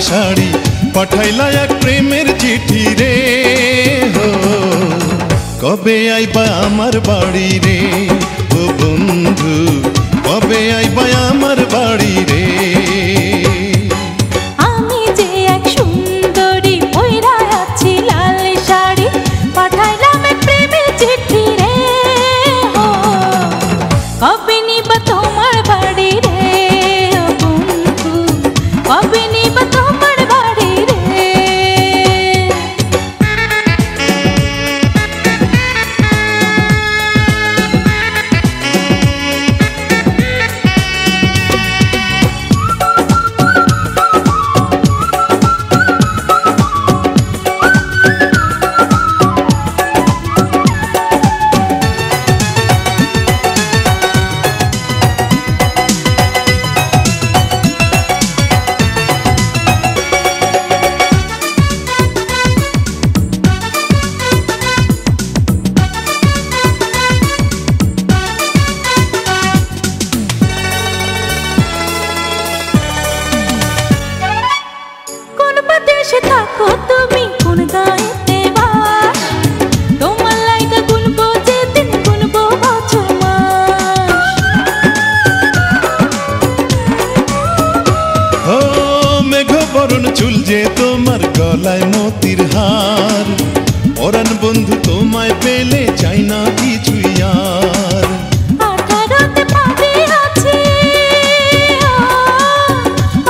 শাড়ি পাঠাইলা এক প্রেমের চিঠি রে হো কবে আইবা আমার বাড়ি রে ও বন্ধু কবে আইবা আমার বাড়ি রে আমি যে এক সুন্দরী পয়রা আছি লাল শাড়ি পাঠাইলাম এক প্রেমের চিঠি রে হো কবে নিবা তোমার বাড়ি রে ও বন্ধু কবে নিবা তোমার বাড়ি রে দেশে থাকো তুমি কোন গায়েতে বাস তোমার লাইগা গুনবো যেদিন গুনবো বছর মাস ও মেঘ বরণ চুল যে তোমার গলায় মতির হার পরাণ বন্ধু তোমায় পেলে চাই না কিছুই আর 18তে পাবে আছে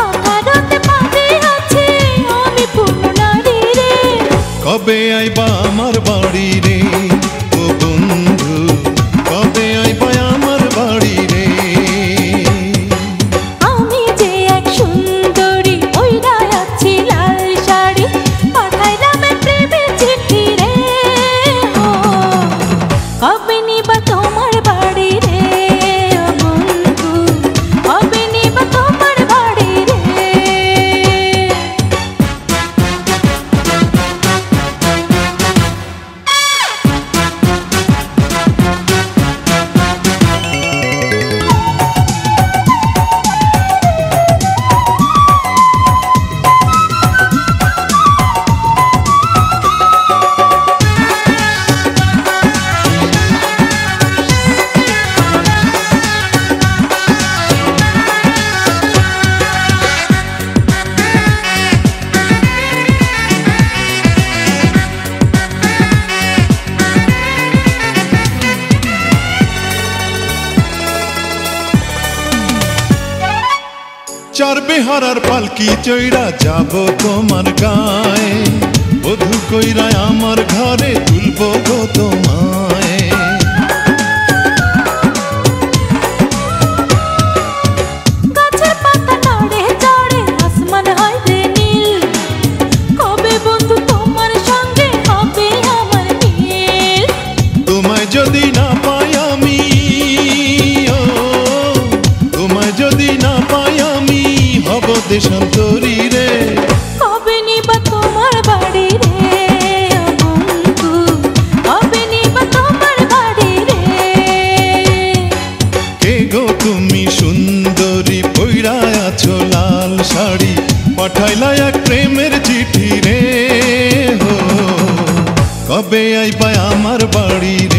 18তে পাবে আছে আমি পূর্ণ নারী রে কবে আইবা আমার বাড়ি রে ও বন্ধু কবে আইবা আমার বাড়ি রে আমি যে এক সুন্দরী পয়রা আছি লাল শাড়ি পাঠাইলাম এক প্রেমের চিঠি রে হো কবে নিবা তোমার বাড়ি রে ও বন্ধু কবে নিবা তোমার বাড়ি রে চার বেহারার পালকি চৈরা যাব তোমার গায়ে বধু কইরা আমার ঘরে তুলব গো তোমায় গাছের পাতা নড়ে চড়ে আসমান হয় রে নীল কবে বন্ধু তোমার সঙ্গে হবে আমার মিল তোমায় যদি না পাই আমি ও তোমায় যদি না পাই আমি হব দেশান্তরী রে কবে নিবা তোমার বাড়ি রে ও বন্ধু কবে নিবা তোমার বাড়ি রে কে গো তুমি সুন্দরী পয়রা আছো লাল শাড়ি পাঠাইলা এক প্রেমের চিঠি রে হো কবে আইবা আমার বাড়ি রে